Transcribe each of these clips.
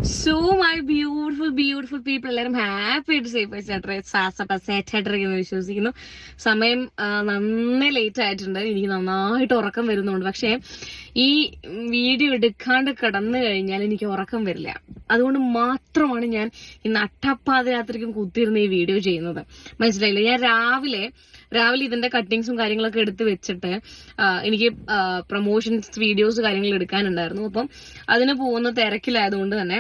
So my beautiful people എല്ലാവരും happy ആയിട്ട് സേഫായിട്ടിരിക്കുന്നു വിശ്വസിക്കുന്നു. സമയം നന്നേ ലേറ്റ് ആയിട്ടുണ്ട്. എനിക്ക് നന്നായിട്ട് ഉറക്കം വരുന്നുണ്ട്. പക്ഷെ ഈ വീഡിയോ എടുക്കാണ്ട് കിടന്നു കഴിഞ്ഞാൽ എനിക്ക് ഉറക്കം വരില്ല. അതുകൊണ്ട് മാത്രമാണ് ഞാൻ ഈ നട്ടപ്പാതിരാത്രിക്കും കുത്തിയിരുന്ന് ഈ വീഡിയോ ചെയ്യുന്നത്. മനസ്സിലായില്ലേ? ഞാൻ രാവിലെ ഇതിന്റെ കട്ടിങ്സും കാര്യങ്ങളൊക്കെ എടുത്ത് വെച്ചിട്ട് എനിക്ക് പ്രൊമോഷൻസ് വീഡിയോസ് കാര്യങ്ങൾ എടുക്കാനുണ്ടായിരുന്നു. അപ്പം അതിന് പോകുന്ന തിരക്കിലായതുകൊണ്ട് തന്നെ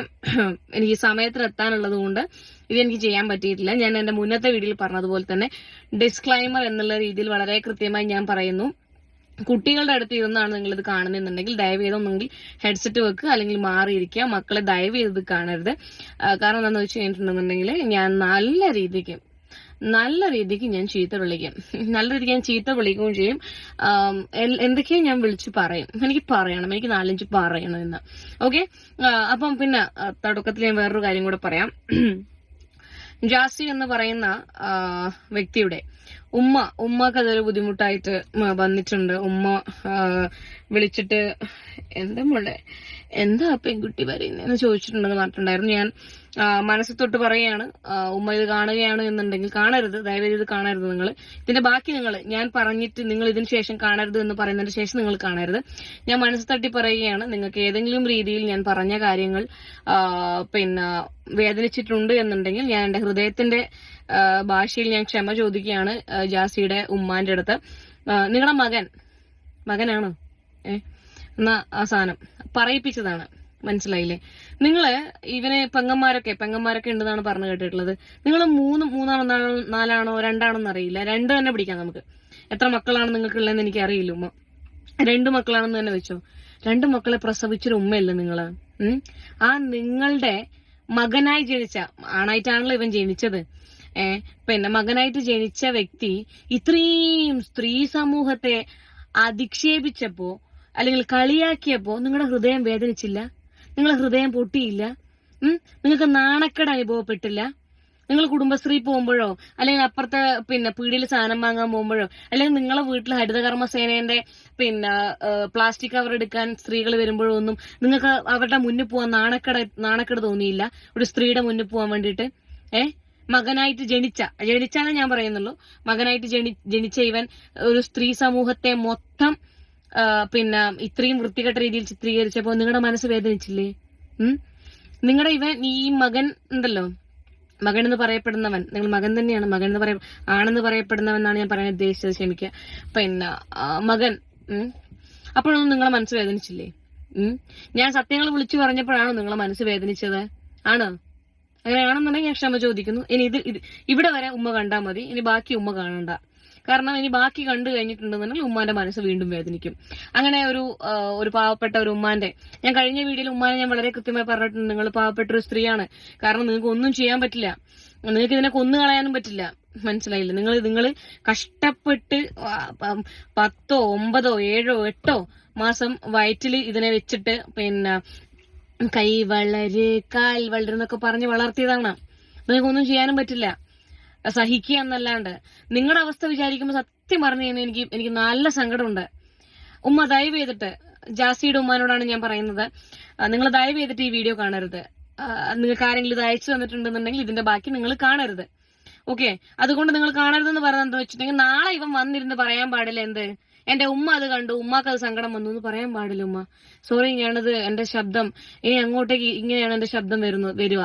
എനിക്ക് സമയത്തിന് എത്താനുള്ളത് കൊണ്ട് ഇതെനിക്ക് ചെയ്യാൻ പറ്റിയിട്ടില്ല. ഞാൻ എന്റെ മുന്നത്തെ വീഡിയോയിൽ പറഞ്ഞതുപോലെ തന്നെ ഡിസ്ക്ലൈമർ എന്നുള്ള രീതിയിൽ വളരെ കൃത്യമായി ഞാൻ പറയുന്നു. കുട്ടികളുടെ അടുത്ത് ഇരുന്നാണ് നിങ്ങൾ ഇത് കാണുന്നുണ്ടെങ്കിൽ ദയവ് ചെയ്തൊന്നെങ്കിൽ ഹെഡ്സെറ്റ് വെക്കുക, അല്ലെങ്കിൽ മാറിയിരിക്കുക. മക്കളെ ദയവ് ചെയ്ത് കാണരുത്. കാരണം എന്താണെന്ന് വെച്ച് കഴിഞ്ഞിട്ടുണ്ടെന്നുണ്ടെങ്കിൽ ഞാൻ നല്ല രീതിക്ക് ഞാൻ ചീത്ത വിളിക്കും. നല്ല രീതിക്ക് ഞാൻ ചീത്ത വിളിക്കുകയും ചെയ്യും. എന്തൊക്കെയോ ഞാൻ വിളിച്ചു പറയും. എനിക്ക് 4-5 പറയണം എന്ന്. ഓക്കെ, അപ്പം പിന്നെ തുടക്കത്തിൽ ഞാൻ വേറൊരു കാര്യം കൂടെ പറയാം. ജാസി എന്ന് പറയുന്ന വ്യക്തിയുടെ ഉമ്മക്ക് അതൊരു ബുദ്ധിമുട്ടായിട്ട് വന്നിട്ടുണ്ട്. ഉമ്മ വിളിച്ചിട്ട് എന്താ പെൺകുട്ടി പറയുന്നതെന്ന് ചോദിച്ചിട്ടുണ്ടെന്ന് പറഞ്ഞിട്ടുണ്ടായിരുന്നു. ഞാൻ മനസ്സിൽ തൊട്ട് പറയുകയാണ്, ഉമ്മ ഇത് കാണുകയാണ് എന്നുണ്ടെങ്കിൽ കാണരുത്, ദയവേദി ഇത് കാണരുത്. നിങ്ങൾ ഇതിന്റെ ബാക്കി ഞാൻ പറഞ്ഞിട്ട് നിങ്ങൾ ഇതിന് ശേഷം കാണരുത് എന്ന് പറയുന്നതിന് ശേഷം നിങ്ങൾ കാണരുത്. ഞാൻ മനസ്സ് തട്ടി പറയുകയാണ്, നിങ്ങൾക്ക് ഏതെങ്കിലും രീതിയിൽ ഞാൻ പറഞ്ഞ കാര്യങ്ങൾ പിന്നെ വേദനിച്ചിട്ടുണ്ട് എന്നുണ്ടെങ്കിൽ ഞാൻ എന്റെ ഹൃദയത്തിന്റെ ഭാഷയിൽ ഞാൻ ക്ഷമ ചോദിക്കുകയാണ് ജാസിയുടെ ഉമ്മാന്റെ അടുത്ത്. നിങ്ങളുടെ മകനാണ് എന്നാ ആ സാധനം പറയിപ്പിച്ചതാണ്. മനസ്സിലായില്ലേ? നിങ്ങള് ഇവന് പെങ്ങന്മാരൊക്കെ ഉണ്ടെന്നാണ് പറഞ്ഞു കേട്ടിട്ടുള്ളത്. നിങ്ങൾ മൂന്നാണോ 4ആണോ 2ആണോന്ന് അറിയില്ല. 2 തന്നെ പിടിക്കാം നമുക്ക്. എത്ര മക്കളാണ് നിങ്ങൾക്ക് ഉള്ളതെന്ന് എനിക്ക് അറിയില്ല. ഉമ്മ 2 മക്കളാണെന്ന് തന്നെ വെച്ചോ. 2 മക്കളെ പ്രസവിച്ചൊരു ഉമ്മയല്ലേ നിങ്ങള്? ആ നിങ്ങളുടെ മകനായി ജനിച്ച, ആണായിട്ടാണല്ലോ ഇവൻ ജനിച്ചത്. പിന്നെ മകനായിട്ട് ജനിച്ച വ്യക്തി ഇത്രയും സ്ത്രീ സമൂഹത്തെ അധിക്ഷേപിച്ചപ്പോ അല്ലെങ്കിൽ കളിയാക്കിയപ്പോ നിങ്ങളുടെ ഹൃദയം വേദനിച്ചില്ല? നിങ്ങളുടെ ഹൃദയം പൊട്ടിയില്ല? നിങ്ങൾക്ക് നാണക്കേട് അനുഭവപ്പെട്ടില്ല? നിങ്ങൾ കുടുംബശ്രീ പോകുമ്പോഴോ അല്ലെങ്കിൽ അപ്പുറത്തെ പീടിയിൽ സാധനം വാങ്ങാൻ പോകുമ്പോഴോ അല്ലെങ്കിൽ നിങ്ങളെ വീട്ടിൽ ഹരിതകർമ്മ സേനേന്റെ പ്ലാസ്റ്റിക് കവർ എടുക്കാൻ സ്ത്രീകൾ വരുമ്പോഴോ ഒന്നും നിങ്ങൾക്ക് അവരുടെ മുന്നിൽ പോവാൻ നാണക്കേട് തോന്നിയില്ല? ഒരു സ്ത്രീയുടെ മുന്നിൽ പോവാൻ വേണ്ടിയിട്ട് മകനായിട്ട് ജനിച്ചാന്നേ ഞാൻ പറയുന്നുള്ളൂ. മകനായിട്ട് ജനിച്ച ഇവൻ ഒരു സ്ത്രീ സമൂഹത്തെ മൊത്തം ഇത്രയും വൃത്തികെട്ട രീതിയിൽ ചിത്രീകരിച്ചപ്പോ നിങ്ങളുടെ മനസ്സ് വേദനിച്ചില്ലേ? നിങ്ങളുടെ ഈ മകൻ ഉണ്ടല്ലോ, മകൻ എന്ന് പറയപ്പെടുന്നവൻ, നിങ്ങൾ മകൻ തന്നെയാണ്, ആണെന്ന് പറയപ്പെടുന്നവൻ എന്നാണ് ഞാൻ പറയാൻ ഉദ്ദേശിച്ചത്, ക്ഷമിക്കുക. മകൻ അപ്പോഴൊന്നും നിങ്ങളെ മനസ്സ് വേദനിച്ചില്ലേ? ഞാൻ സത്യങ്ങൾ വിളിച്ചു പറഞ്ഞപ്പോഴാണോ നിങ്ങളെ മനസ്സ് വേദനിച്ചത്? ആണോ? അങ്ങനെയാണെന്നുണ്ടെങ്കിൽ ഞാൻ ക്ഷമ ചോദിക്കുന്നു. ഇനി ഇവിടെ വരെ ഉമ്മ കണ്ടാൽ മതി, ഇനി ബാക്കി ഉമ്മ കാണണ്ട. കാരണം ഇനി ബാക്കി കണ്ടു കഴിഞ്ഞിട്ടുണ്ടെന്നുണ്ടെങ്കിൽ ഉമ്മാന്റെ മനസ്സ് വീണ്ടും വേദനിക്കും. അങ്ങനെ ഒരു പാവപ്പെട്ട ഒരു ഉമ്മാന്റെ, ഞാൻ കഴിഞ്ഞ വീഡിയോയിൽ ഉമ്മാനെ ഞാൻ വളരെ കൃത്യമായി പറഞ്ഞിട്ടുണ്ട്, നിങ്ങൾ പാവപ്പെട്ട ഒരു സ്ത്രീയാണ്. കാരണം നിങ്ങൾക്ക് ഒന്നും ചെയ്യാൻ പറ്റില്ല, നിങ്ങൾക്ക് ഇതിനെ കൊന്നു കളയാനും പറ്റില്ല. മനസ്സിലായില്ല? നിങ്ങൾ കഷ്ടപ്പെട്ട് 10, 9, 7, 8 മാസം വയറ്റിൽ ഇതിനെ വെച്ചിട്ട് കൈ വളര് കാൽ വളരെന്നൊക്കെ പറഞ്ഞ് വളർത്തിയതാണ്. നിങ്ങൾക്കൊന്നും ചെയ്യാനും പറ്റില്ല, സഹിക്കുക എന്നല്ലാണ്ട്. നിങ്ങളുടെ അവസ്ഥ വിചാരിക്കുമ്പോൾ സത്യം പറഞ്ഞു കഴിഞ്ഞാൽ എനിക്ക് നല്ല സങ്കടമുണ്ട്. ഉമ്മ ദയവ് ചെയ്തിട്ട്, ജാസിയുടെ ഉമ്മാനോടാണ് ഞാൻ പറയുന്നത്, നിങ്ങൾ ദയവ് ചെയ്തിട്ട് ഈ വീഡിയോ കാണരുത്. നിങ്ങൾക്ക് ആരെങ്കിലും ഇത് അയച്ചു തന്നിട്ടുണ്ടെന്നുണ്ടെങ്കിൽ ഇതിന്റെ ബാക്കി നിങ്ങൾ കാണരുത്. ഓക്കെ, അതുകൊണ്ട് നിങ്ങൾ കാണരുതെന്ന് പറയുന്നത് എന്താ വെച്ചിട്ടുണ്ടെങ്കിൽ നാളെ ഇവൻ വന്നിരുന്ന് പറയാൻ പാടില്ല, എന്റെ ഉമ്മ അത് കണ്ടു, ഉമ്മാക്ക് അത് സങ്കടം വന്നു എന്ന് പറയാൻ പാടില്ല. ഉമ്മ സോറി, ഞാനത് എന്റെ ശബ്ദം ഇനി അങ്ങോട്ടേക്ക് ഇങ്ങനെയാണ് എന്റെ ശബ്ദം വരിക.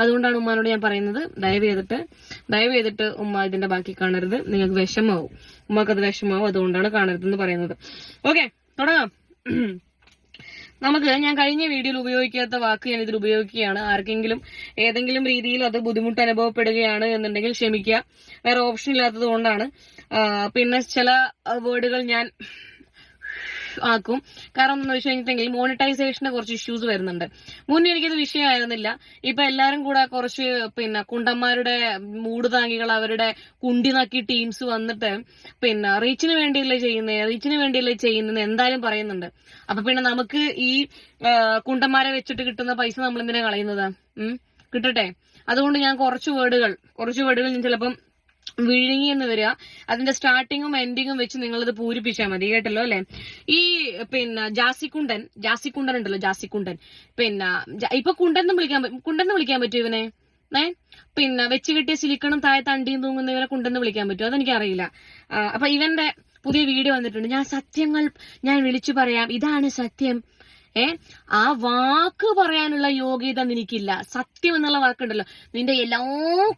അതുകൊണ്ടാണ് ഉമ്മാനോട് ഞാൻ പറയുന്നത്, ദയവ് ചെയ്തിട്ട് ഉമ്മ ഇതിന്റെ ബാക്കി കാണരുത്. നിങ്ങൾക്ക് വിഷമാവും, ഉമ്മക്ക് അത് വിഷമാവും, അതുകൊണ്ടാണ് കാണരുതെന്ന് പറയുന്നത്. ഓക്കെ, തുടങ്ങാം. ഞാൻ കഴിഞ്ഞ വീഡിയോയിൽ ഉപയോഗിക്കാത്ത വാക്ക് ഞാൻ ഇതിൽ ഉപയോഗിക്കുകയാണ്. ആർക്കെങ്കിലും ഏതെങ്കിലും രീതിയിൽ അത് ബുദ്ധിമുട്ട് അനുഭവപ്പെടുകയാണ് എന്നുണ്ടെങ്കിൽ ക്ഷമിക്കുക, വേറെ ഓപ്ഷൻ ഇല്ലാത്തത് കൊണ്ടാണ്. പിന്നെ ചില വേർഡുകൾ ഞാൻ ആക്കും. കാരണം എന്താണെന്ന് വെച്ച് കഴിഞ്ഞിട്ടുണ്ടെങ്കിൽ മോണിറ്റൈസേഷന്റെ കുറച്ച് ഇഷ്യൂസ് വരുന്നുണ്ട്. മുന്നേ എനിക്കത് വിഷയമായിരുന്നില്ല. ഇപ്പൊ എല്ലാരും കൂടെ കുറച്ച് കുണ്ടന്മാരുടെ മൂട് താങ്ങികൾ, അവരുടെ കുണ്ടി നക്കി ടീംസ് വന്നിട്ട് റീച്ചിന് വേണ്ടിയല്ലേ ചെയ്യുന്നത് എന്തായാലും പറയുന്നുണ്ട്. അപ്പൊ നമുക്ക് ഈ കുണ്ടന്മാരെ വെച്ചിട്ട് കിട്ടുന്ന പൈസ നമ്മൾ എന്തിനാ കളയുന്നത്? കിട്ടട്ടെ. അതുകൊണ്ട് ഞാൻ കുറച്ച് വേർഡുകൾ ഞാൻ ചിലപ്പം വിഴുങ്ങി എന്ന് വരിക. അതിന്റെ സ്റ്റാർട്ടിങ്ങും എൻഡിങ്ങും വെച്ച് നിങ്ങളിത് പൂരിപ്പിച്ചാൽ മതി, കേട്ടല്ലോ അല്ലെ. ഈ പിന്നെ ജാസിക്കുണ്ടൻ ഉണ്ടല്ലോ, ജാസിക്കുണ്ടൻ. പിന്നെ ഇപ്പൊ കുണ്ടെന്ന് വിളിക്കാൻ പറ്റും ഇവനെ? പിന്നെ വെച്ച് കെട്ടിയ സിലിക്കണും താഴെ തണ്ടിയും തൂങ്ങുന്ന ഇവനെ കുണ്ടെന്ന് വിളിക്കാൻ പറ്റുമോ? അതെനിക്കറിയില്ല. അപ്പൊ ഇവന്റെ പുതിയ വീഡിയോ വന്നിട്ടുണ്ട്. ഞാൻ വിളിച്ചു പറയാം, ഇതാണ് സത്യം. ആ വാക്ക് പറയാനുള്ള യോഗ്യത നിനക്കില്ല. സത്യം എന്നുള്ള വാക്കുണ്ടല്ലോ, നിന്റെ എല്ലാ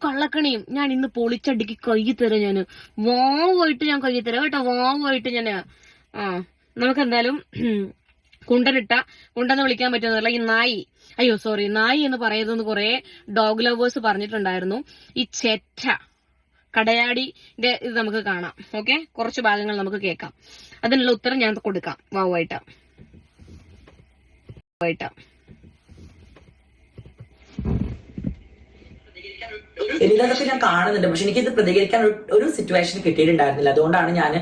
കള്ളക്കണിയും ഞാൻ ഇന്ന് പൊളിച്ചടുക്കി കയ്യിൽ തരാം. ഞാൻ വാവുമായിട്ട് ഞാൻ കയ്യിൽ തരാം കേട്ടോ, വാവുമായിട്ട് ഞാൻ. നമുക്കെന്തായാലും കുണ്ടെന്ന് വിളിക്കാൻ പറ്റുന്നതല്ല. ഈ നായി എന്ന് പറയുന്നത് കുറെ ഡോഗ് ലവേഴ്സ് പറഞ്ഞിട്ടുണ്ടായിരുന്നു. ഈ ചെറ്റ കടയാടിന്റെ ഇത് നമുക്ക് കാണാം. ഓക്കെ, കുറച്ച് ഭാഗങ്ങൾ നമുക്ക് കേൾക്കാം. അതിനുള്ള ഉത്തരം ഞാൻ കൊടുക്കാം വാവുമായിട്ട്. ഇതൊക്കെ ഞാൻ കാണുന്നുണ്ട്, പക്ഷെ എനിക്കിത് പ്രതികരിക്കാൻ ഒരു സിറ്റുവേഷൻ കിട്ടിയിട്ടുണ്ടായിരുന്നില്ല. അതുകൊണ്ടാണ് ഞാൻ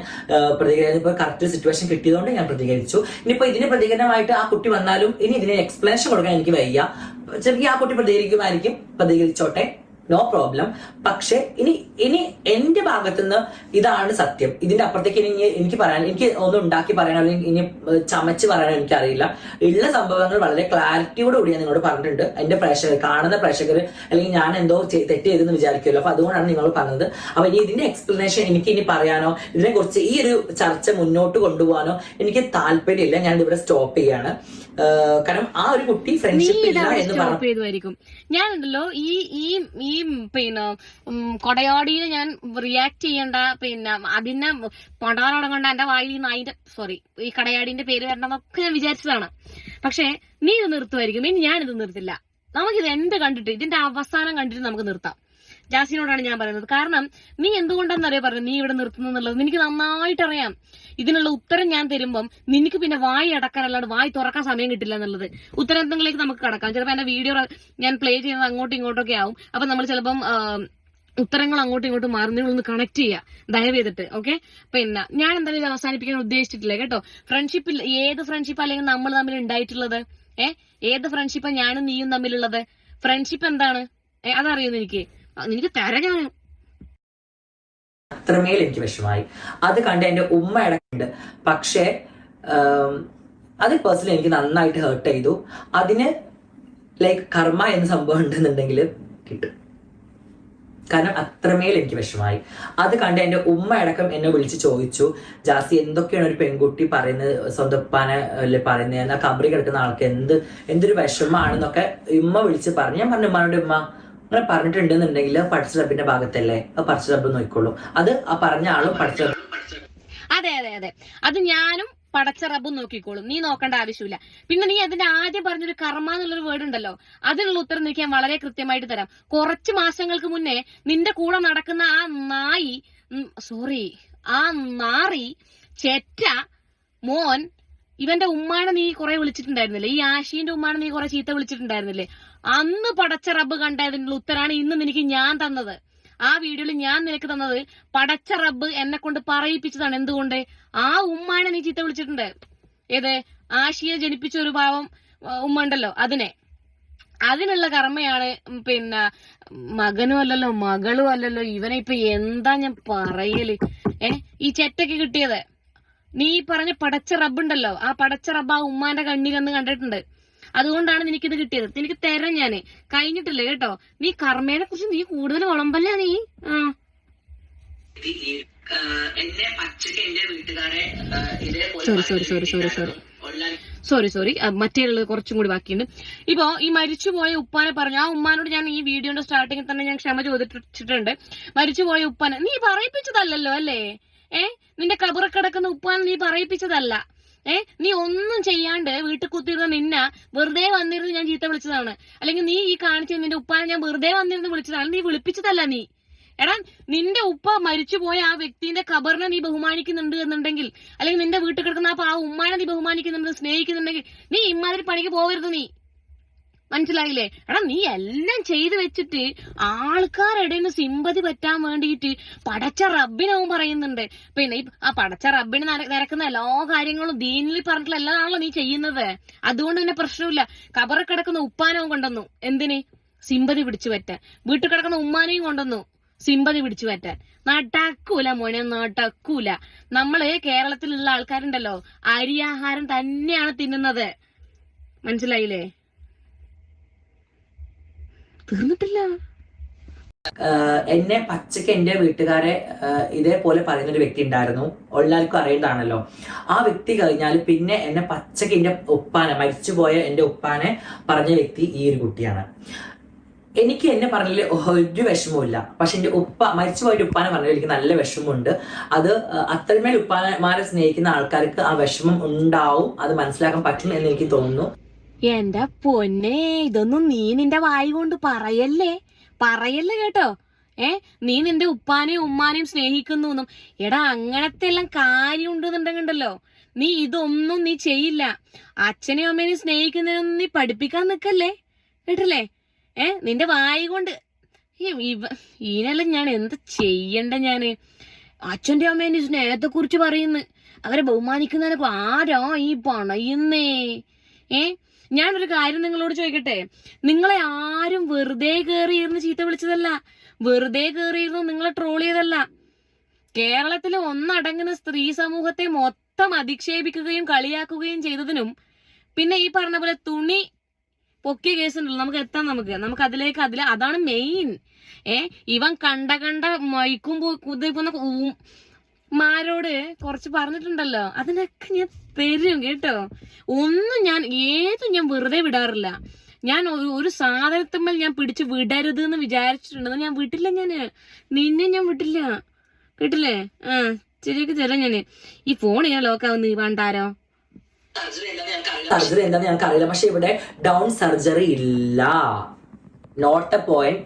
പ്രതികരിച്ചത്. ഇപ്പൊ കറക്റ്റ് സിറ്റുവേഷൻ കിട്ടിയതുകൊണ്ട് ഞാൻ പ്രതികരിച്ചു. ഇനിയിപ്പോ ഇതിന് പ്രതികരണമായിട്ട് ആ കുട്ടി വന്നാലും ഇനി ഇതിന് എക്സ്പ്ലനേഷൻ കൊടുക്കാൻ എനിക്ക് വയ്യ. ചെറിയ ആ കുട്ടി പ്രതികരിക്കുമായിരിക്കും, പ്രതികരിച്ചോട്ടെ, നോ പ്രോബ്ലം. പക്ഷെ ഇനി എന്റെ ഭാഗത്തുനിന്ന് ഇതാണ് സത്യം. ഇതിന്റെ അപ്പുറത്തേക്ക് എനിക്ക് ഒന്നും ഉണ്ടാക്കി പറയാനോ അല്ലെങ്കിൽ ഇനി ചമച്ച് പറയാനോ എനിക്കറിയില്ല. ഉള്ള സംഭവങ്ങൾ വളരെ ക്ലാരിറ്റിയോട് കൂടി ഞാൻ നിങ്ങളോട് പറഞ്ഞിട്ടുണ്ട്. എന്റെ കാണുന്ന പ്രേക്ഷകർ അല്ലെങ്കിൽ ഞാൻ എന്തോ തെറ്റ് ചെയ്തെന്ന് വിചാരിക്കുമല്ലോ, അപ്പൊ അതുകൊണ്ടാണ് നിങ്ങളോട് പറഞ്ഞത്. അപ്പൊ ഇതിന്റെ എക്സ്പ്ലനേഷൻ എനിക്ക് ഇനി പറയാനോ ഇതിനെ കുറിച്ച് ഈ ഒരു ചർച്ച മുന്നോട്ട് കൊണ്ടുപോകാനോ എനിക്ക് താല്പര്യമില്ല. ഞാൻ ഇവിടെ സ്റ്റോപ്പ് ചെയ്യാണ്. കാരണം ആ ഒരു കുട്ടി ഫ്രണ്ട്ഷിപ്പ് ഇല്ല എന്ന് പറഞ്ഞു. ഞാനുണ്ടല്ലോ ഈ പിന്നെ കൊടയാടിനെ ഞാൻ റിയാക്ട് ചെയ്യണ്ട, പിന്നെ അതിനെ പണ്ടാറടങ്ങണ്ട, എന്റെ വായിൽ ഈ കടയാടിന്റെ പേര് വരണമെന്നൊക്കെ ഞാൻ വിചാരിച്ചതാണ്. പക്ഷെ നീ ഇത് നിർത്തുമായിരിക്കും. ഇനി ഞാനിത് നിർത്തില്ല. നമുക്കിത് കണ്ടിട്ട് ഇതിന്റെ അവസാനം കണ്ടിട്ട് നമുക്ക് നിർത്താം. ജാസിനോടാണ് ഞാൻ പറയുന്നത്. കാരണം നീ എന്തുകൊണ്ടാണെന്നറിയോ പറഞ്ഞു നീ ഇവിടെ നിർത്തുന്നുള്ളത്? എനിക്ക് നന്നായിട്ട് അറിയാം. ഇതിനുള്ള ഉത്തരം ഞാൻ തരുമ്പം നിനക്ക് പിന്നെ വായി അടക്കാൻ അല്ലാണ്ട് വായി തുറക്കാൻ സമയം കിട്ടില്ല എന്നുള്ളത്. ഉത്തരത്തിലേക്ക് നമുക്ക് കടക്കാം. ചിലപ്പോൾ എന്റെ വീഡിയോ ഞാൻ പ്ലേ ചെയ്യുന്നത് അങ്ങോട്ടും ഇങ്ങോട്ടൊക്കെ ആവും. അപ്പൊ നമ്മൾ ചിലപ്പം ഉത്തരങ്ങൾ അങ്ങോട്ടും ഇങ്ങോട്ടും മാറി നിങ്ങളൊന്ന് കണക്ട് ചെയ്യുക ദയവ് ചെയ്തിട്ട്. ഓക്കെ, പിന്നെ ഞാൻ എന്തായാലും ഇത് അവസാനിപ്പിക്കാൻ ഉദ്ദേശിച്ചിട്ടില്ല കേട്ടോ. ഫ്രണ്ട്ഷിപ്പിൽ ഏത് ഫ്രണ്ട്ഷിപ്പ് അല്ലെങ്കിൽ നമ്മൾ തമ്മിൽ ഉണ്ടായിട്ടുള്ളത്? ഏത് ഫ്രണ്ട്ഷിപ്പാണ് ഞാനും നീയും തമ്മിലുള്ളത്? ഫ്രണ്ട്ഷിപ്പ് എന്താണ് അതറിയുന്നു എനിക്ക് തരാനാണ്. അത്രമേൽ എനിക്ക് വിഷമായി. അത് കണ്ട് എന്റെ ഉമ്മ ഇടക്കുണ്ട്. പക്ഷെ അത് പേഴ്സണലി എനിക്ക് നന്നായിട്ട് ഹേർട്ട് ചെയ്തു. അതിന് ലൈക്ക് കർമ്മ എന്ന സംഭവം ഉണ്ടെന്നുണ്ടെങ്കിൽ കിട്ടും. കാരണം അത്രമേൽ എനിക്ക് വിഷമായി. അത് കണ്ട് എന്റെ ഉമ്മ അടക്കം എന്നെ വിളിച്ച് ചോദിച്ചു, ജാസി എന്തൊക്കെയാണ് ഒരു പെൺകുട്ടി പറയുന്നത്, സ്വന്തം ഉപ്പാനെ അല്ലേ പറയുന്നത്, എന്നാൽ കബറി കിടക്കുന്ന ആൾക്ക് എന്തൊരു വിഷമാണെന്നൊക്കെ ഉമ്മ വിളിച്ച് പറഞ്ഞു. ഞാൻ പറഞ്ഞു ഉമ്മാനോട്, ഉമ്മ അങ്ങനെ പറഞ്ഞിട്ടുണ്ടെന്നുണ്ടെങ്കിൽ പഠിച്ച റബ്ബിന്റെ ഭാഗത്തല്ലേ, പഠിച്ച റബ്ബ് നോക്കിക്കോളൂ. അത് ആ പറഞ്ഞ ആളും പഠിച്ച. അതെ, അത് ഞാനും പടച്ച റബ്ബും നോക്കിക്കോളും, നീ നോക്കേണ്ട ആവശ്യമില്ല. പിന്നെ നീ അതിന്റെ ആദ്യം പറഞ്ഞൊരു കർമ്മ എന്നുള്ളൊരു വേർഡ് ഉണ്ടല്ലോ, അതിനുള്ള ഉത്തരം എനിക്ക് ഞാൻ വളരെ കൃത്യമായിട്ട് തരാം. കുറച്ച് മാസങ്ങൾക്ക് മുന്നേ നിന്റെ കൂടെ നടക്കുന്ന ആ നാറി ചെറ്റ മോൻ ഇവന്റെ ഉമ്മാനെ നീ കുറെ വിളിച്ചിട്ടുണ്ടായിരുന്നില്ലേ? ഈ ആശീന്റെ ഉമ്മാനെ നീ കുറെ ചീത്ത വിളിച്ചിട്ടുണ്ടായിരുന്നില്ലേ? അന്ന് പടച്ച റബ്ബ് കണ്ടതിനുള്ള ഉത്തരാണ് ഇന്ന് നിനക്ക് ഞാൻ തന്നത്. ആ വീഡിയോയിൽ ഞാൻ നിനക്ക് തന്നത് പടച്ച റബ്ബ് എന്നെ കൊണ്ട് പറയിപ്പിച്ചതാണ്. എന്തുകൊണ്ട്? ആ ഉമ്മാനെ നീ ചീത്ത വിളിച്ചിട്ടുണ്ട്. ഏത് ആശിയെ ജനിപ്പിച്ച ഒരു പാവം ഉമ്മ ഉണ്ടല്ലോ, അതിനുള്ള കർമ്മയാണ്. പിന്നെ മകനും അല്ലല്ലോ മകളും അല്ലല്ലോ, ഇവനെ ഇപ്പൊ എന്താ ഞാൻ പറയല്? ഈ ചെറ്റയ്ക്ക് കിട്ടിയത് നീ പറഞ്ഞ പടച്ച റബ്ബുണ്ടല്ലോ, ആ പടച്ച റബ്ബ് ആ ഉമ്മാന്റെ കണ്ണിലെന്ന് കണ്ടിട്ടുണ്ട്. അതുകൊണ്ടാണ് നിനക്കിത് കിട്ടിയത്. നിനക്ക് തരാം ഞാന്, കഴിഞ്ഞിട്ടില്ല കേട്ടോ. നീ കർമ്മേനെ കുറിച്ച് നീ കൂടുതൽ ഉളമ്പല്ല നീ. സോറി മറ്റേ കുറച്ചും കൂടി ബാക്കിയുണ്ട്. ഇപ്പൊ ഈ മരിച്ചുപോയ ഉപ്പാനെ പറഞ്ഞു, ആ ഉമ്മാനോട് ഞാൻ ഈ വീഡിയോന്റെ സ്റ്റാർട്ടിങ്ങിൽ തന്നെ ഞാൻ ക്ഷമ ചോദിച്ചിട്ടുണ്ട്. മരിച്ചുപോയ ഉപ്പാനെ നീ പറയിപ്പിച്ചതല്ലോ അല്ലേ? നിന്റെ കബറ കിടക്കുന്ന ഉപ്പാനെ നീ പറയിപ്പിച്ചതല്ല. നീ ഒന്നും ചെയ്യാണ്ട് വീട്ടിൽ കുത്തിയിരുന്ന നിന്ന വെറുതെ വന്നിരുന്ന് ഞാൻ ചീത്ത വിളിച്ചതാണ്. അല്ലെങ്കിൽ നീ ഈ കാണിച്ച നിന്റെ ഉപ്പാനെ ഞാൻ വെറുതെ വന്നിരുന്ന് വിളിച്ചതാണ്. നീ വിളിപ്പിച്ചതല്ല. നീ നിന്റെ ഉപ്പ മരിച്ചുപോയ ആ വ്യക്തിന്റെ ഖബറിനെ നീ ബഹുമാനിക്കുന്നുണ്ട് എന്നുണ്ടെങ്കിൽ, അല്ലെങ്കിൽ നിന്റെ വീട്ടിൽ കിടക്കുന്ന ആ ഉമ്മാനെ നീ ബഹുമാനിക്കുന്നുണ്ട്, സ്നേഹിക്കുന്നുണ്ടെങ്കിൽ നീ ഇമാതിരി പണിക്ക് പോകരുത്. നീ മനസ്സിലായില്ലേ? നീ എല്ലാം ചെയ്തു വെച്ചിട്ട് ആൾക്കാരുടെ സിമ്പതി പറ്റാൻ വേണ്ടിയിട്ട് പടച്ച റബ്ബിനവും പറയുന്നുണ്ട്. പിന്നെ ആ പടച്ച റബ്ബിന് നിരക്കുന്ന എല്ലാ കാര്യങ്ങളും ദീനിൽ പറഞ്ഞിട്ടുള്ള എല്ലാതാണല്ലോ നീ ചെയ്യുന്നത്. അതുകൊണ്ട് തന്നെ പ്രശ്നമില്ല. കബറിൽ കിടക്കുന്ന ഉപ്പാനവും കൊണ്ടുവന്നു. എന്തിന്? സിമ്പതി പിടിച്ചു പറ്റാൻ. വീട്ടിൽ കിടക്കുന്ന ഉമ്മാനെയും കൊണ്ടുവന്നു. സിമ്പതി പിടിച്ചു പറ്റാൻ. നടക്കൂല മോനെ, നടക്കൂല. നമ്മള് കേരളത്തിലുള്ള ആൾക്കാരുണ്ടല്ലോ അരിയാഹാരം തന്നെയാണ് തിന്നുന്നത്, മനസ്സിലായില്ലേ? തീർന്നിട്ടില്ല. എന്നെ പച്ചക്ക് എന്റെ വീട്ടുകാരെ ഇതേപോലെ പറയുന്ന ഒരു വ്യക്തി ഉണ്ടായിരുന്നു, എല്ലാവർക്കും അറിയുന്നതാണല്ലോ. ആ വ്യക്തി കഴിഞ്ഞാൽ പിന്നെ എന്നെ പച്ചക്ക് എന്റെ ഉപ്പാനെ, മരിച്ചുപോയ എന്റെ ഉപ്പാനെ പറഞ്ഞ വ്യക്തി ഈ ഒരു കുട്ടിയാണ്. എനിക്ക് എന്നെ പറഞ്ഞതിൽ ഒരു വിഷമവും. പക്ഷെ എന്റെ മരിച്ചുപോയ ഉപ്പാനെ പറഞ്ഞതിൽ എനിക്ക് നല്ല വിഷമമുണ്ട്. അത് അത്രമേൽ ഉപ്പാമാരെ സ്നേഹിക്കുന്ന ആൾക്കാർക്ക് ആ വിഷമം ഉണ്ടാവും, അത് മനസ്സിലാക്കാൻ പറ്റും എന്ന് എനിക്ക് തോന്നുന്നു. എന്റെ പൊന്നെ, ഇതൊന്നും നീ നിന്റെ വായി കൊണ്ട് പറയല്ലേ കേട്ടോ. നീ നിന്റെ ഉപ്പാനെയും ഉമ്മാനെയും സ്നേഹിക്കുന്നു. എടാ, അങ്ങനത്തെ എല്ലാം കാര്യം ഉണ്ടെന്നുണ്ടെങ്കിണ്ടല്ലോ, നീ ഇതൊന്നും നീ ചെയ്യില്ല. അച്ഛനെയും അമ്മേനെയും സ്നേഹിക്കുന്നതിനൊന്നും നീ പഠിപ്പിക്കാൻ നിക്കല്ലേ, കേട്ടില്ലേ? നിന്റെ വായി കൊണ്ട് ഈനെല്ലാം ഞാൻ എന്ത് ചെയ്യണ്ട? ഞാന് അച്ഛന്റെ അമ്മേന്റെ സ്നേഹത്തെ കുറിച്ച് പറയുന്നു, അവരെ ബഹുമാനിക്കുന്നതിനൊക്കെ ആരാ ഈ പണയുന്നേ? ഞാനൊരു കാര്യം നിങ്ങളോട് ചോദിക്കട്ടെ, നിങ്ങളെ ആരും വെറുതെ കയറിയിരുന്ന് ചീത്ത വിളിച്ചതല്ല, വെറുതെ കയറിയിരുന്ന് നിങ്ങളെ ട്രോൾ ചെയ്തല്ല. കേരളത്തിലെ ഒന്നടങ്ങുന്ന സ്ത്രീ സമൂഹത്തെ മൊത്തം അധിക്ഷേപിക്കുകയും കളിയാക്കുകയും ചെയ്തതിനും, പിന്നെ ഈ പറഞ്ഞ പോലെ തുണി പൊക്കിയ കേസുണ്ടല്ലോ, നമുക്ക് എത്താം, നമുക്ക് അതിലേക്ക് അതാണ് മെയിൻ. ഇവൻ കണ്ട മൈക്കും കുതിക്കുന്ന മാരോട് കുറച്ച് പറഞ്ഞിട്ടുണ്ടല്ലോ, അതിനൊക്കെ ഞാൻ തരും കേട്ടോ. ഞാൻ വെറുതെ വിടാറില്ല. ഞാൻ ഒരു സാധനത്തുമ്മൽ ഞാൻ പിടിച്ച് വിടരുത് എന്ന് വിചാരിച്ചിട്ടുണ്ടെന്ന് ഞാൻ വിട്ടില്ല. നിന്നെ ഞാൻ വിട്ടില്ല, കേട്ടില്ലേ? ശരിയൊക്കെ തരാം ഞാന്. ഈ ഫോൺ ഞാൻ ലോക്കാവുന്ന വേണ്ടാരോ. സർജറി എന്താന്ന് ഞങ്ങൾക്ക് അറിയില്ല, പക്ഷെ ഇവിടെ ഡൗൺ സർജറി ഇല്ല. Not a point,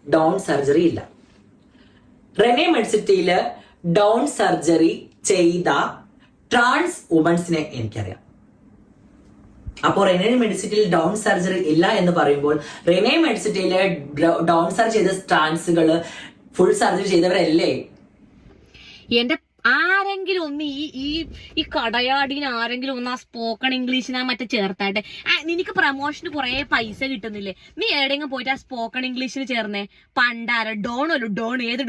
down surgery ഇല്ല. റെനെ മെഡിസിറ്റിയില് ഡൗൺ സർജറി ചെയ്ത ട്രാൻസ് വുമൻസിനെ എനിക്കറിയാം. അപ്പോൾ റെനെ മെഡിസിറ്റിയിൽ ഡൗൺ സർജറി ഇല്ല എന്ന് പറയുമ്പോൾ, റെനെ മെഡിസിറ്റിയിലെ ഡൗൺ സർജറി ചെയ്ത ട്രാൻസുകള് ഫുൾ സർജറി ചെയ്തവരല്ലേ? എന്റെ ആരെങ്കിലും ഒന്ന് ഈ കടയാടിന് ആരെങ്കിലും ഒന്ന് ആ സ്പോക്കൺ ഇംഗ്ലീഷിനാ മറ്റേ ചേർത്താട്ടെ. നിനക്ക് പ്രമോഷന് കുറെ പൈസ കിട്ടുന്നില്ലേ? നീ എവിടെയെങ്കിലും പോയിട്ട് ആ സ്പോക്കൺ ഇംഗ്ലീഷിന് ചേർന്നേ. പണ്ടാര ഡോണല്ലോ, ഡോൺ ഏത്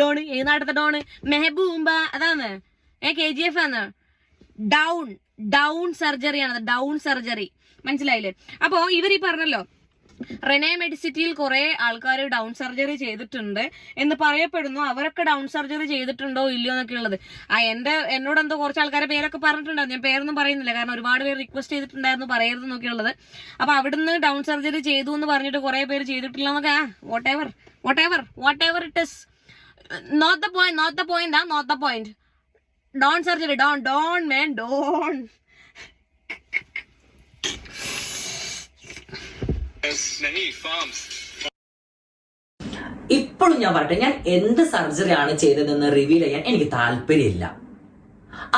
നാടത്തെ ഡോണ്? മെഹബൂബ അതാണ്, KGF ആണ്. ഡൗൺ സർജറിയാണ്, ഡൗൺ സർജറി, മനസ്സിലായില്ലേ? അപ്പോ ഇവർ ഈ പറഞ്ഞല്ലോ, റെനെ മെഡിസിറ്റിയിൽ കുറെ ആൾക്കാർ ഡൗൺ സർജറി ചെയ്തിട്ടുണ്ട് എന്ന് പറയപ്പെടുന്നു. അവരൊക്കെ ഡൗൺ സർജറി ചെയ്തിട്ടുണ്ടോ ഇല്ലയോ എന്നൊക്കെ ഉള്ളത് എന്നോട് എന്തോ കുറച്ച് ആൾക്കാരെ പേരൊക്കെ പറഞ്ഞിട്ടുണ്ടായിരുന്നു. ഞാൻ പേരൊന്നും പറയുന്നില്ല, കാരണം ഒരുപാട് പേര് റിക്വസ്റ്റ് ചെയ്തിട്ടുണ്ടായിരുന്നു പറയരുത് എന്നൊക്കെയുള്ളത്. അപ്പൊ അവിടുന്ന് ഡൗൺ സർജറി ചെയ്തു എന്ന് പറഞ്ഞിട്ട് കുറെ പേര് ചെയ്തിട്ടില്ല എന്നൊക്കെ. Whatever it is, not the point. Down surgery, done man, done. ഇപ്പോഴും ഞാൻ പറയട്ടെ, ഞാൻ എന്ത് സർജറിയാണ് ചെയ്തതെന്ന് റിവീൽ ചെയ്യാൻ എനിക്ക് താല്പര്യമില്ല.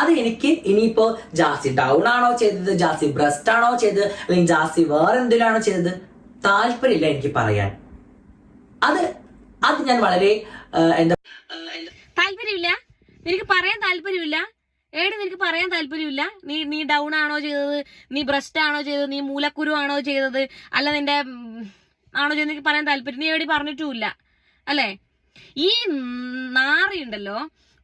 അത് എനിക്ക് ഇനിയിപ്പോ ജാസി ഡൗൺ ആണോ ചെയ്തത്, ജാസി ബ്രസ്റ്റ് ആണോ ചെയ്തത്, അല്ലെങ്കിൽ ജാസി വേറെ എന്തിനാണോ ചെയ്തത്, താല്പര്യമില്ല എനിക്ക് പറയാൻ. അത് ഞാൻ വളരെ താല്പര്യമില്ല, നിനക്ക് പറയാൻ താല്പര്യമില്ല. നിനക്ക് പറയാൻ താല്പര്യമില്ല. നീ ഡൗൺ ആണോ ചെയ്തത്, നീ ബ്രസ്റ്റ് ആണോ ചെയ്തത്, നീ മൂലക്കുരു ആണോ ചെയ്തത്, അല്ല നിന്റെ ആണോ ചെയ്തത്, എനിക്ക് പറയാൻ താല്പര്യം. നീ എവിടെ പറഞ്ഞിട്ടുമില്ല അല്ലേ? ഈ നാറിയുണ്ടല്ലോ,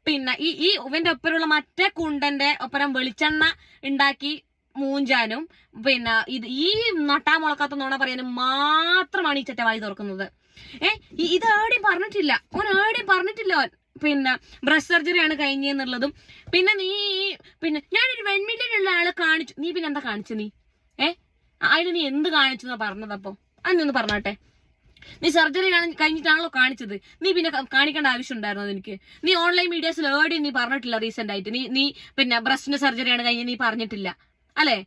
പിന്നെ ഈ ഇവന്റെ ഒപ്പരമുള്ള മറ്റേ കുണ്ടന്റെ ഒപ്പരം വെളിച്ചെണ്ണ ഉണ്ടാക്കി മൂഞ്ചാനും, പിന്നെ ഈ നട്ടാ മുളക്കാത്ത നോണ പറയാനും മാത്രമാണ് ഈ ചെറ്റവായി തുറക്കുന്നത്. ഇതേടെയും പറഞ്ഞിട്ടില്ല, ഓൻ പിന്നെ ബ്രസ്റ്റ് സർജറിയാണ് കഴിഞ്ഞെന്നുള്ളതും. പിന്നെ ഞാനൊരു 1 മില്യൺ ഉള്ള ആളെ കാണിച്ചു. നീ പിന്നെ എന്താ കാണിച്ചു? അതിന് നീ എന്ത് കാണിച്ചു എന്നാ പറഞ്ഞത്? അപ്പൊ അതിനൊന്ന് പറഞ്ഞാട്ടെ. നീ സർജറി കഴിഞ്ഞിട്ടാണല്ലോ കാണിച്ചത്, നീ പിന്നെ കാണിക്കേണ്ട ആവശ്യം ഉണ്ടായിരുന്നു എനിക്ക്? നീ ഓൺലൈൻ മീഡിയാസിൽ ഏടെയും നീ പറഞ്ഞിട്ടില്ല റീസെന്റ് ആയിട്ട്. നീ പിന്നെ ബ്രസ്റ്റിന്റെ സർജറിയാണ് കഴിഞ്ഞ് നീ പറഞ്ഞിട്ടില്ല അല്ലേ?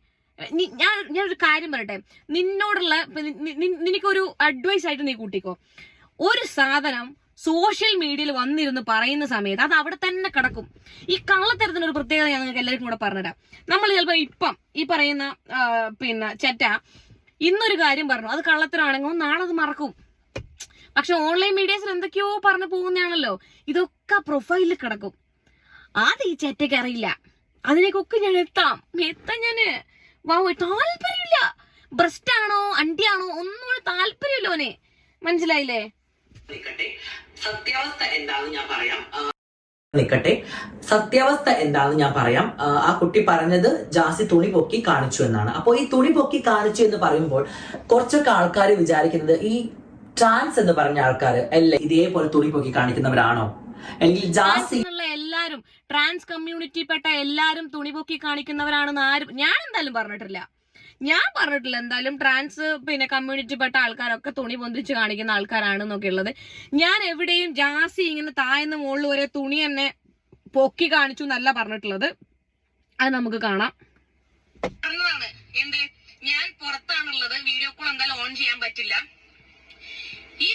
ഞാനൊരു കാര്യം പറയട്ടെ, നിന്നോടുള്ള നിനക്കൊരു അഡ്വൈസ് ആയിട്ട് നീ കൂട്ടിക്കോ. ഒരു സാധനം സോഷ്യൽ മീഡിയയിൽ വന്നിരുന്ന് പറയുന്ന സമയത്ത് അത് അവിടെ തന്നെ കിടക്കും. ഈ കള്ളത്തരത്തിനൊരു പ്രത്യേകത ഞാൻ നിങ്ങൾക്ക് എല്ലാവർക്കും കൂടെ പറഞ്ഞുതരാം. നമ്മൾ ചിലപ്പോൾ ഇപ്പം ഈ പറയുന്ന പിന്നെ ചെറ്റ ഇന്നൊരു കാര്യം പറഞ്ഞു, അത് കള്ളത്തരമാണെങ്കിൽ നാളെ അത് മറക്കും. പക്ഷെ ഓൺലൈൻ മീഡിയസിൽ എന്തൊക്കെയോ പറഞ്ഞു പോകുന്നതാണല്ലോ, ഇതൊക്കെ പ്രൊഫൈലിൽ കിടക്കും. അത് ഈ ചെറ്റയ്ക്ക് അറിയില്ല. അതിലേക്കൊക്കെ ഞാൻ എത്താം ഞാന്. താല്പര്യമില്ല. ബ്രസ്റ്റ് ആണോ അണ്ടിയാണോ ഒന്നും താല്പര്യമില്ല ഓനെ, മനസ്സിലായില്ലേ? സത്യാവസ്ഥ എന്താണെന്ന് ഞാൻ പറയാം. ആ കുട്ടി പറഞ്ഞത് ജാസി തുണി പൊക്കി കാണിച്ചു എന്നാണ്. അപ്പോൾ ഈ തുണി പൊക്കി കാണിച്ചു എന്ന് പറയുമ്പോൾ കുറച്ചൊക്കെ ആൾക്കാർ വിചാരിക്കുന്നത് ഈ ട്രാൻസ് എന്ന് പറഞ്ഞ ആൾക്കാർ അല്ലേ ഇതേപോലെ തുണി പൊക്കി കാണിക്കുന്നവരാണോ, അല്ലെങ്കിൽ ജാസി എല്ലാരും ട്രാൻസ് കമ്മ്യൂണിറ്റിപ്പെട്ട എല്ലാരും തുണി പൊക്കി കാണിക്കുന്നവരാണെന്ന് ആരും ഞാൻ എന്തായാലും പറഞ്ഞിട്ടില്ല. എന്തായാലും ട്രാൻസ് കമ്മ്യൂണിറ്റിപ്പെട്ട ആൾക്കാരൊക്കെ തുണി പൊന്തിച്ച് കാണിക്കുന്ന ആൾക്കാരാണെന്നൊക്കെ ഉള്ളത്. ഞാൻ എവിടെയും ജാസി ഇങ്ങനെ താഴ്ന്ന മുകളിൽ വരെ തുണി തന്നെ പൊക്കി കാണിച്ചു എന്നല്ല പറഞ്ഞിട്ടുള്ളത്. അത് നമുക്ക് കാണാം. എന്തേ ഞാൻ പുറത്താണുള്ളത്, വീഡിയോ കോൾ എന്തായാലും ഓൺ ചെയ്യാൻ പറ്റില്ല. ഈ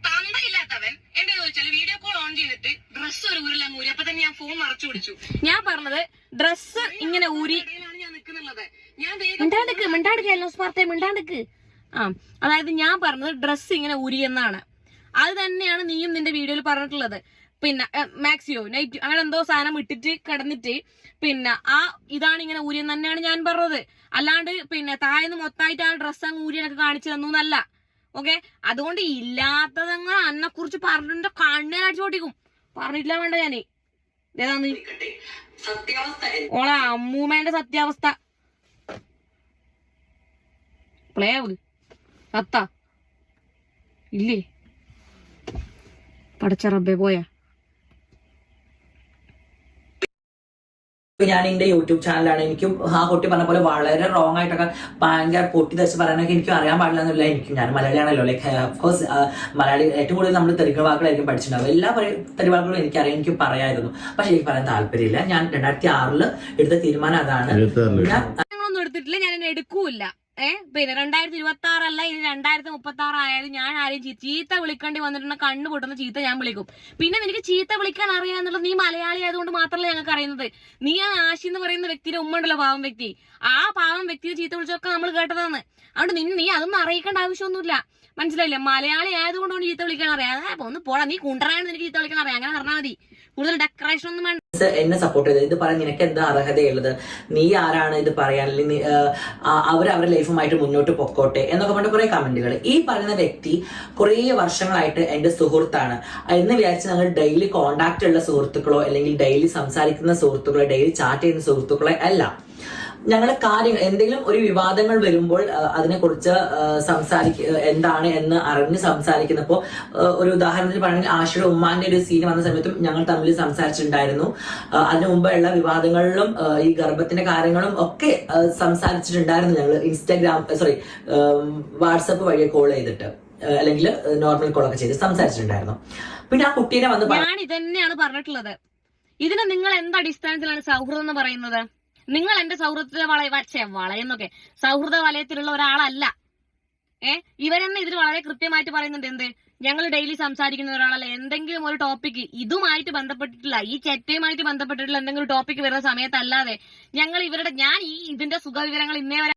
തന്തയില്ലാത്തവൻ എന്റെ ചോദിച്ചാൽ വീഡിയോ കോൾ ഓൺ ചെയ്തിട്ട് ഡ്രസ്സ് ഒരു ഊരിലങ്ങ് ഊരി. അപ്പൊ തന്നെ ഞാൻ ഫോൺ മറച്ചു പിടിച്ചു. ഞാൻ പറഞ്ഞത് ഡ്രസ്സ് ഇങ്ങനെ ഊരി ഞാൻ നിൽക്കുന്നുള്ളത്. മിണ്ടാണ്ടിക്ക്. അതായത് ഞാൻ പറഞ്ഞത് ഡ്രസ്സ് ഇങ്ങനെ ഊരി എന്നാണ്. അത് തന്നെയാണ് നീയും നിന്റെ വീഡിയോയിൽ പറഞ്ഞിട്ടുള്ളത്. മാക്സിയോ നൈറ്റ് അങ്ങനെ എന്തോ സാധനം ഇട്ടിട്ട് കിടന്നിട്ട് ഇതാണ് ഇങ്ങനെ ഊരിയെന്ന് തന്നെയാണ് ഞാൻ പറഞ്ഞത്. അല്ലാണ്ട് താഴ്ന്ന് മൊത്തമായിട്ട് ആ ഡ്രസ്സ് അങ്ങ് ഊരിയൊക്കെ കാണിച്ചു തന്നു എന്നല്ല. ഓക്കെ, അതുകൊണ്ട് ഇല്ലാത്തതങ്ങ് അന്നെ കുറിച്ച് പറഞ്ഞിട്ട് കണ്ണിനടിച്ചു പൊട്ടിക്കും. പറഞ്ഞിട്ടില്ല വേണ്ട ഞാന് ഏതാന്ന് ഓളെ അമ്മൂമ്മേന്റെ സത്യാവസ്ഥ പ്ലേവ് സത്ത ഇല്ലേ പടച്ച റബ്ബേ പോയാ. ഞാൻ എന്റെ യൂട്യൂബ് ചാനലാണ്. എനിക്കും ആ കുട്ടി പറഞ്ഞ പോലെ വളരെ റോങ് ആയിട്ടൊക്കെ ഭയങ്കര പൊട്ടി തെറിച്ച് പറയാനൊക്കെ എനിക്ക് അറിയാൻ പാടില്ല എന്നില്ല. ഞാൻ മലയാളിയാണല്ലോ. ലൈക്ക് ഓഫ്കോഴ്സ് മലയാളി ഏറ്റവും കൂടുതൽ നമ്മൾ തെരുവാക്കുകളായിരിക്കും പഠിച്ചിട്ടുണ്ടാവും. എല്ലാ തെരുവാക്കുകളും എനിക്കറിയാം, എനിക്ക് പറയായിരുന്നു. പക്ഷെ എനിക്ക് പറയാൻ താല്പര്യമില്ല. ഞാൻ 2006 എടുത്ത തീരുമാനം അതാണ്. ഞാനൊന്നും എടുത്തിട്ടില്ല, ഞാൻ എന്നെ എടുക്കൂല. 2026 അല്ല, ഇനി 2036 ആയാലും ഞാൻ ആരെയും ചീത്ത വിളിക്കേണ്ടി വന്നിട്ടുണ്ട് കണ്ണു പൊട്ടുന്ന ചീത്ത ഞാൻ വിളിക്കും. പിന്നെ നിനക്ക് ചീത്ത വിളിക്കാൻ അറിയാന്നുള്ളത് നീ മലയാളി ആയതുകൊണ്ട് മാത്രമല്ല ഞങ്ങൾക്ക് അറിയുന്നത്. നീ ആ ആശി എന്ന് പറയുന്ന വ്യക്തിയുടെ ഉമ്മ ഉണ്ടല്ലോ, പാവം വ്യക്തി, ആ പാവം വ്യക്തിയെ ചീത്ത വിളിച്ചൊക്കെ നമ്മൾ കേട്ടതാണ്. അതുകൊണ്ട് നീ അതൊന്നും അറിയിക്കേണ്ട ആവശ്യമൊന്നുമില്ല. മനസ്സിലായില്ല? മലയാളി ആയതുകൊണ്ടാണ് ചീത്ത വിളിക്കാൻ അറിയാം. ഒന്ന് പോടാ, നീ കുണ്ടറാണ് നിനക്ക് ചീത്ത വിളിക്കാൻ അറിയാം. അങ്ങനെ പറഞ്ഞാൽ മതി. കൂടുതൽ ഡെക്കറേഷൻ ഒന്നും വേണ്ട. എന്നെ സപ്പോർട്ട് ചെയ്തത് ഇത് പറയാൻ നിനക്ക് എന്താ അർഹതയുള്ളത്, നീ ആരാണ് ഇത് പറയാൻ, അല്ലെങ്കിൽ അവരുടെ ലൈഫുമായിട്ട് മുന്നോട്ട് പൊക്കോട്ടെ എന്നൊക്കെ പറഞ്ഞ കുറെ കമന്റുകൾ. ഈ പറയുന്ന വ്യക്തി കുറെ വർഷങ്ങളായിട്ട് എന്റെ സുഹൃത്താണ് എന്ന് വിചാരിച്ച് ഞങ്ങൾ ഡെയിലി കോണ്ടാക്ട് ഉള്ള സുഹൃത്തുക്കളോ അല്ലെങ്കിൽ ഡെയിലി സംസാരിക്കുന്ന സുഹൃത്തുക്കളോ ഡെയിലി ചാറ്റ് ചെയ്യുന്ന സുഹൃത്തുക്കളോ അല്ല. ഞങ്ങളെ കാര്യങ്ങൾ എന്തെങ്കിലും ഒരു വിവാദങ്ങൾ വരുമ്പോൾ അതിനെക്കുറിച്ച് എന്താണ് എന്ന് അറിഞ്ഞ് സംസാരിക്കുന്നപ്പോൾ ഒരു ഉദാഹരണത്തിന് പറയുകയാണെങ്കിൽ ആശയുടെ ഉമ്മാന്റെ ഒരു സീൻ വന്ന സമയത്തും ഞങ്ങൾ തമ്മിൽ സംസാരിച്ചിട്ടുണ്ടായിരുന്നു. അതിനു മുമ്പുള്ള വിവാദങ്ങളിലും ഈ ഗർഭത്തിന്റെ കാര്യങ്ങളും ഒക്കെ സംസാരിച്ചിട്ടുണ്ടായിരുന്നു. ഞങ്ങൾ വാട്സപ്പ് വഴി കോൾ ചെയ്തിട്ട് അല്ലെങ്കിൽ നോർമൽ കോളൊക്കെ ചെയ്ത് സംസാരിച്ചിട്ടുണ്ടായിരുന്നു. പിന്നെ ആ കുട്ടീനെ വന്ന് ഞാൻ ഇതന്നെയാണ് പറഞ്ഞിട്ടുള്ളത്. ഇതിന് നിങ്ങൾ എന്ത് അടിസ്ഥാനത്തിലാണ് സൗഹൃദം എന്ന് പറയുന്നത്? നിങ്ങൾ എന്റെ സൗഹൃദത്തിലെ വളയെന്നൊക്കെ സൗഹൃദ വലയത്തിലുള്ള ഒരാളല്ല. ഇവരെന്നെ ഇതിൽ വളരെ കൃത്യമായിട്ട് പറയുന്നുണ്ട്. എന്ത് ഞങ്ങൾ ഡെയിലി സംസാരിക്കുന്ന ഒരാളല്ല. എന്തെങ്കിലും ഒരു ടോപ്പിക്ക് ഇതുമായിട്ട് ബന്ധപ്പെട്ടിട്ടില്ല, ഈ ചറ്റയുമായിട്ട് ബന്ധപ്പെട്ടിട്ടുള്ള എന്തെങ്കിലും ടോപ്പിക്ക് വരുന്ന സമയത്തല്ലാതെ ഞാൻ ഇതിന്റെ സുഖവിവരങ്ങൾ ഇന്നേ വരെ